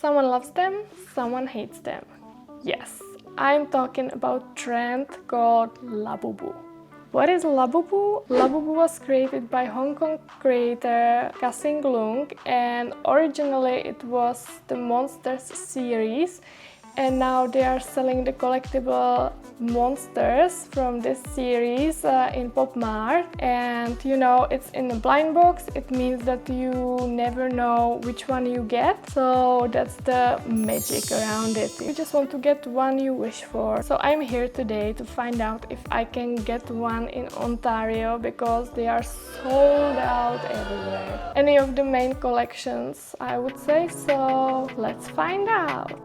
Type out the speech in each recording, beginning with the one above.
Someone loves them, someone hates them. Yes, I'm talking about trend called Labubu. What is Labubu? Labubu was created by Hong Kong creator Kasing Lung, and originally it was the Monsters series, and now they are selling the collectible monsters from this series in Pop Mart. And you know, it's in a blind box. It means that you never know which one you get, so that's the magic around it. You just want to get one you wish for. So I'm here today to find out if I can get one in Ontario, because they are sold out everywhere. Any of the main collections, I would say. So let's find out.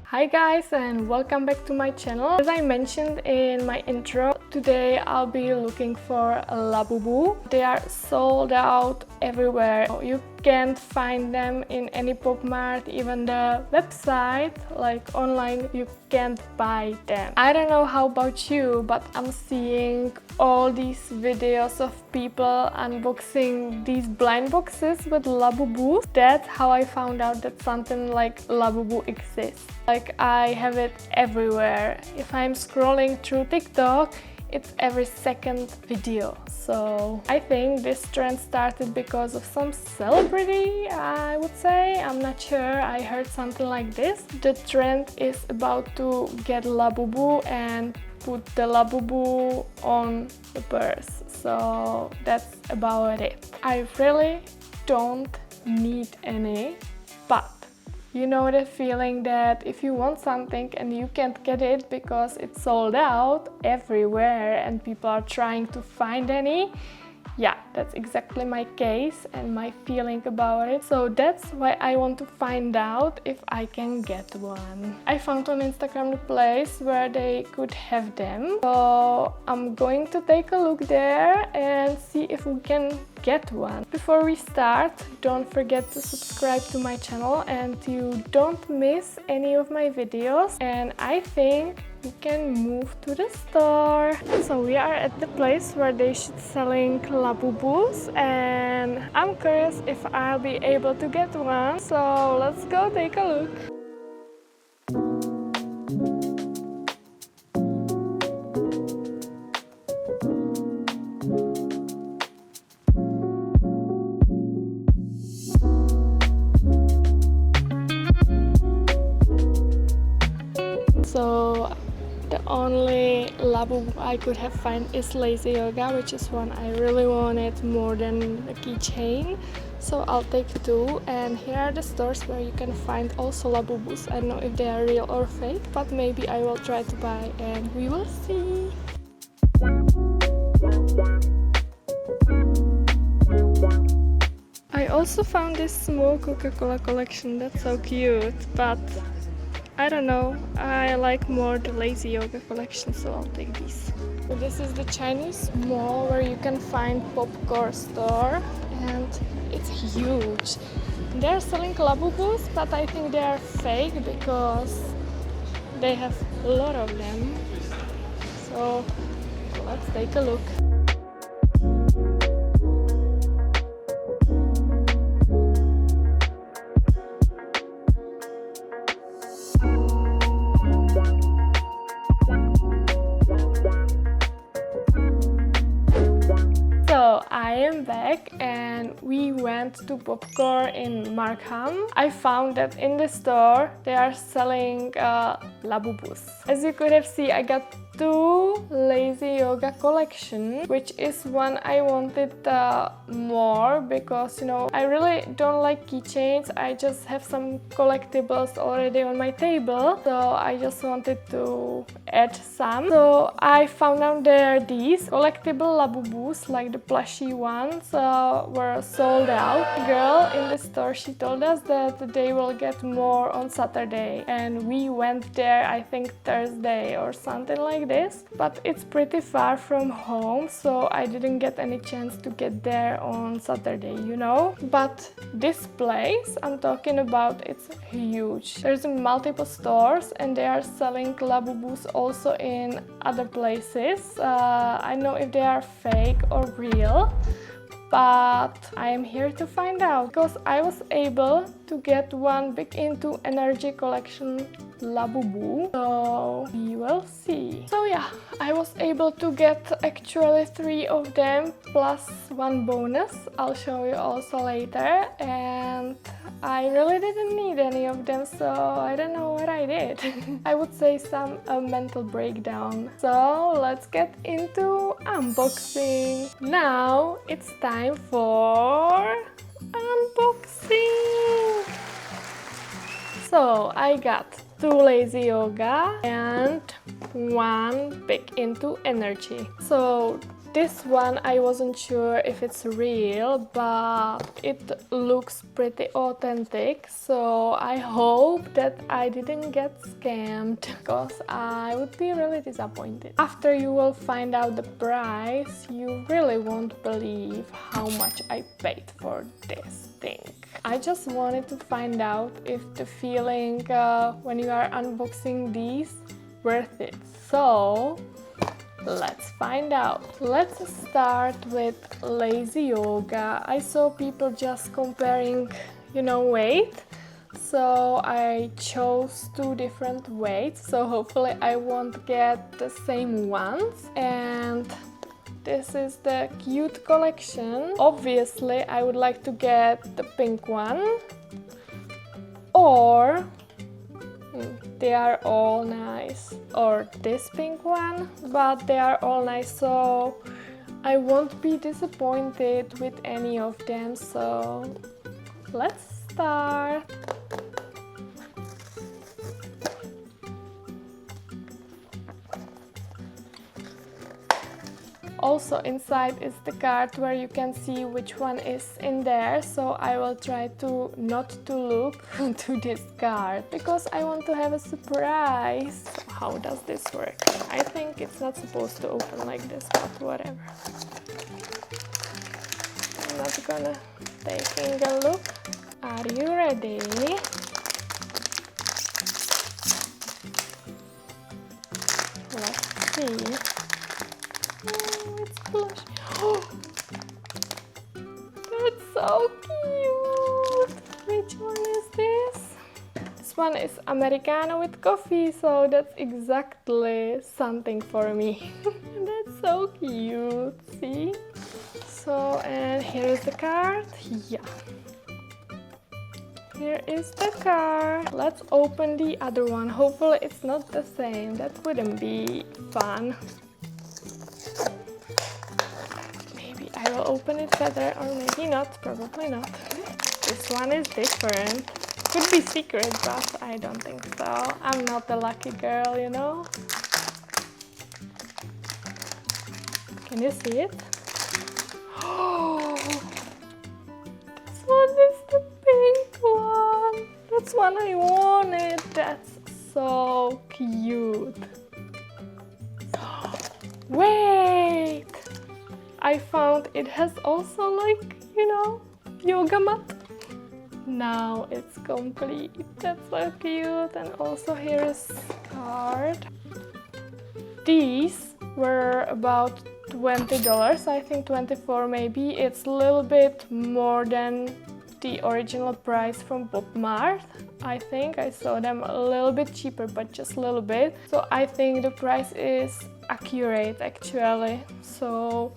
Hi guys, and welcome back to my channel. As I mentioned in my intro, today I'll be looking for a Labubu. They are sold out everywhere. You can't find them in any Pop Mart, even the website, like online, you can't buy them. I don't know how about you, but I'm seeing all these videos of people unboxing these blind boxes with Labubu. That's how I found out that something like Labubu exists. Like, I have it everywhere. If I'm scrolling through TikTok, it's every second video. So I think this trend started because of some celebrity, I would say. I'm not sure, I heard something like this. The trend is about to get Labubu and put the Labubu on the purse. So that's about it. I really don't need any, but you know the feeling that if you want something and you can't get it because it's sold out everywhere and people are trying to find any? Yeah, that's exactly my case and my feeling about it. So that's why I want to find out if I can get one. I found on Instagram the place where they could have them. So I'm going to take a look there and see if we can get one. Before we start, don't forget to subscribe to my channel and you don't miss any of my videos. And I think we can move to the store. So we are at the place where they should selling Labubus, and I'm curious if I'll be able to get one. So let's go take a look. So the only Labubu I could have found is Lazy Yoga, which is one I really wanted more than a keychain. So I'll take two, and here are the stores where you can find also Labubus. I don't know if they are real or fake, but maybe I will try to buy and we will see. I also found this small Coca-Cola collection. That's so cute, but I don't know, I like more the Lazy Yoga collection, so I'll take these. So this is the Chinese mall where you can find popcorn store, and it's huge. They're selling Labubus, but I think they are fake because they have a lot of them. So let's take a look. I am back and we went to Popcorn in Markham. I found that in the store they are selling Labubus. As you could have seen, I got two Lazy Yoga collection, which is one I wanted more because, you know, I really don't like keychains. I just have some collectibles already on my table, so I just wanted to add some. So I found out there these collectible Labubus, like the plushy ones, were sold out. The girl in the store, she told us that they will get more on Saturday, and we went there I think Thursday or something like like this, but it's pretty far from home, so I didn't get any chance to get there on Saturday, you know. But this place I'm talking about, it's huge. There's multiple stores and they are selling Labubus also in other places. I know if they are fake or real, but I am here to find out because I was able to get one big into energy collection Labubu, so we will see. So yeah, I was able to get actually 3 of them plus one bonus. I'll show you also later, and I really didn't need any of them, so I don't know what I did. I would say some mental breakdown. So let's get into unboxing. Now it's time for unboxing. So I got 2 lazy yoga and 1 big into energy. So this one I wasn't sure if it's real, but it looks pretty authentic, so I hope that I didn't get scammed, because I would be really disappointed. After you will find out the price, you really won't believe how much I paid for this thing. I just wanted to find out if the feeling when you are unboxing these worth it. So let's find out. Let's start with lazy yoga. I saw people just comparing, you know, weight. So I chose 2 different weights. So hopefully I won't get the same ones. And this is the cute collection. Obviously I would like to get the pink one, or they are all nice, or this pink one, but they are all nice, so I won't be disappointed with any of them. So let's start. Also inside is the card where you can see which one is in there, so I will try to not to look to this card because I want to have a surprise. So how does this work? I think it's not supposed to open like this, but whatever. I'm not gonna taking a look. Are you ready? Let's see. It's blush. Oh, that's so cute. Which one is this? This one is Americano with coffee, so that's exactly something for me. That's so cute. See? So, and here is the card. Yeah. Here is the card. Let's open the other one. Hopefully it's not the same. That wouldn't be fun. I will open it better, or maybe not, probably not. This one is different. Could be secret, but I don't think so. I'm not the lucky girl, you know? Can you see it? Oh, this one is the pink one. That's one I wanted. That's so cute. Wait! I found it has also, like, you know, yoga mat. Now it's complete. That's so cute. And also here is card. These were about $20, I think 24 maybe. It's a little bit more than the original price from Pop Mart. I think I saw them a little bit cheaper, but just a little bit. So I think the price is accurate actually. So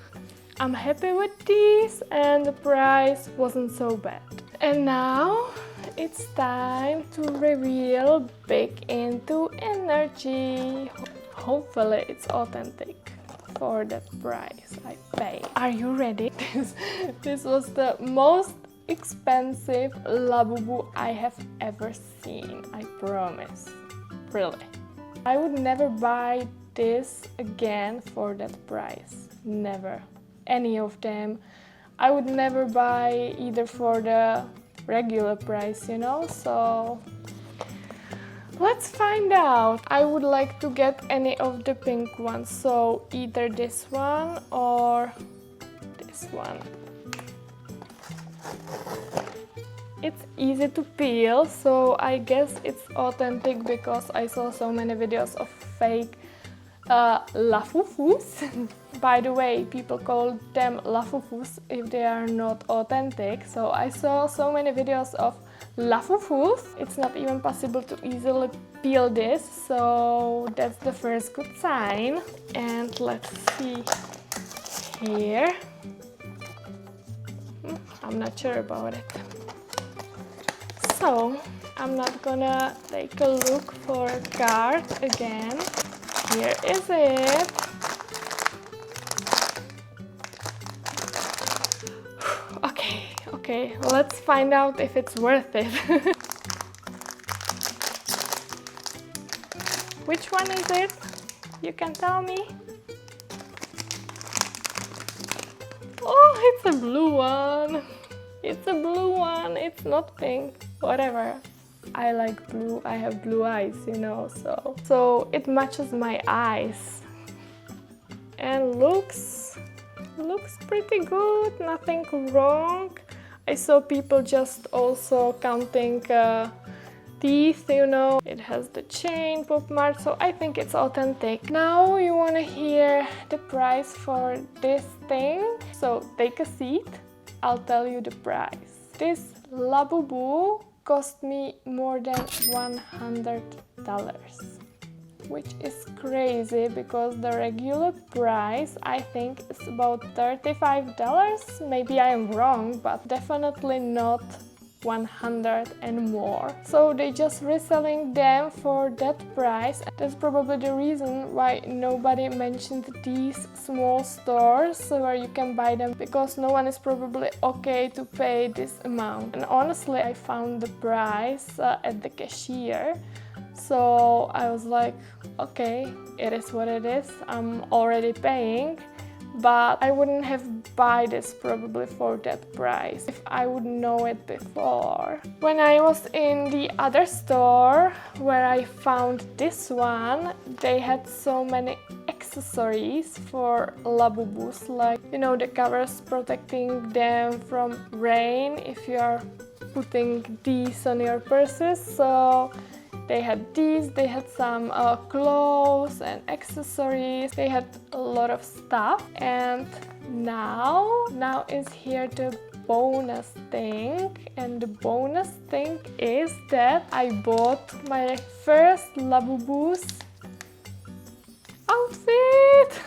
I'm happy with these, and the price wasn't so bad. And now it's time to reveal Big Into Energy. Hopefully it's authentic for that price I paid. Are you ready? This was the most expensive Labubu I have ever seen, I promise. Really. I would never buy this again for that price. Never. Any of them. I would never buy either for the regular price, you know, so Let's find out. I would like to get any of the pink ones, so either this one or this one. It's easy to peel, so I guess it's authentic because I saw so many videos of fake Lafufus. By the way, people call them Lafufus if they are not authentic. So I saw so many videos of Lafufus. It's not even possible to easily peel this, so that's the first good sign. And let's see here. I'm not sure about it. So I'm not gonna take a look for a card again. Here is it. Okay, let's find out if it's worth it. Which one is it? You can tell me. Oh, it's a blue one. It's a blue one. It's not pink. Whatever. I like blue. I have blue eyes, you know, so it matches my eyes. And looks pretty good. Nothing wrong. I saw people just also counting teeth, you know. It has the chain pop mark, so I think it's authentic. Now you want to hear the price for this thing, so take a seat. I'll tell you the price. This Labubu cost me more than $100, which is crazy because the regular price I think is about $35. Maybe I am wrong, but definitely not 100 and more. So they just reselling them for that price. That's probably the reason why nobody mentioned these small stores where you can buy them, because no one is probably okay to pay this amount. And honestly, I found the price at the cashier. So I was like, okay, it is what it is. I'm already paying, but I wouldn't have buy this probably for that price if I would know it before. When I was in the other store where I found this one, they had so many accessories for Labubus, like, you know, the covers protecting them from rain if you are putting these on your purses. So they had these, they had some clothes and accessories, they had a lot of stuff. And now is here the bonus thing, and the bonus thing is that I bought my first Labubu's outfit.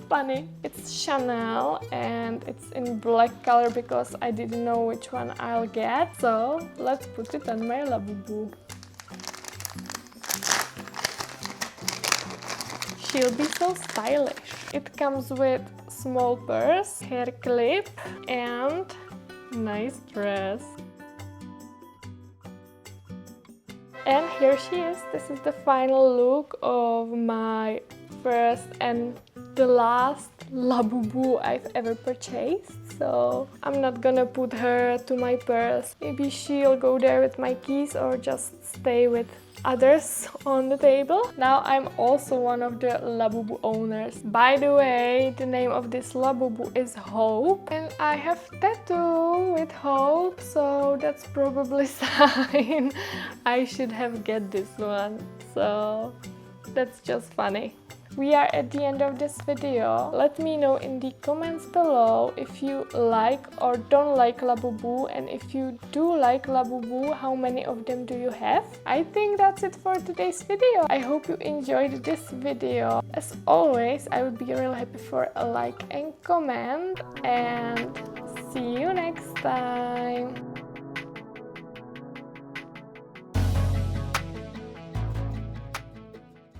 Funny. It's Chanel and it's in black color because I didn't know which one I'll get. So let's put it on my Labubu. She'll be so stylish. It comes with small purse, hair clip and nice dress. And here she is. This is the final look of my first and the last Labubu I've ever purchased. So I'm not gonna put her to my purse. Maybe she'll go there with my keys or just stay with others on the table. Now I'm also one of the Labubu owners. By the way, the name of this Labubu is Hope, and I have tattoo with Hope, so that's probably sign I should have get this one. So that's just funny. We are at the end of this video. Let me know in the comments below if you like or don't like Labubu, and if you do like Labubu, how many of them do you have? I think that's it for today's video. I hope you enjoyed this video. As always, I would be really happy for a like and comment, and see you next time.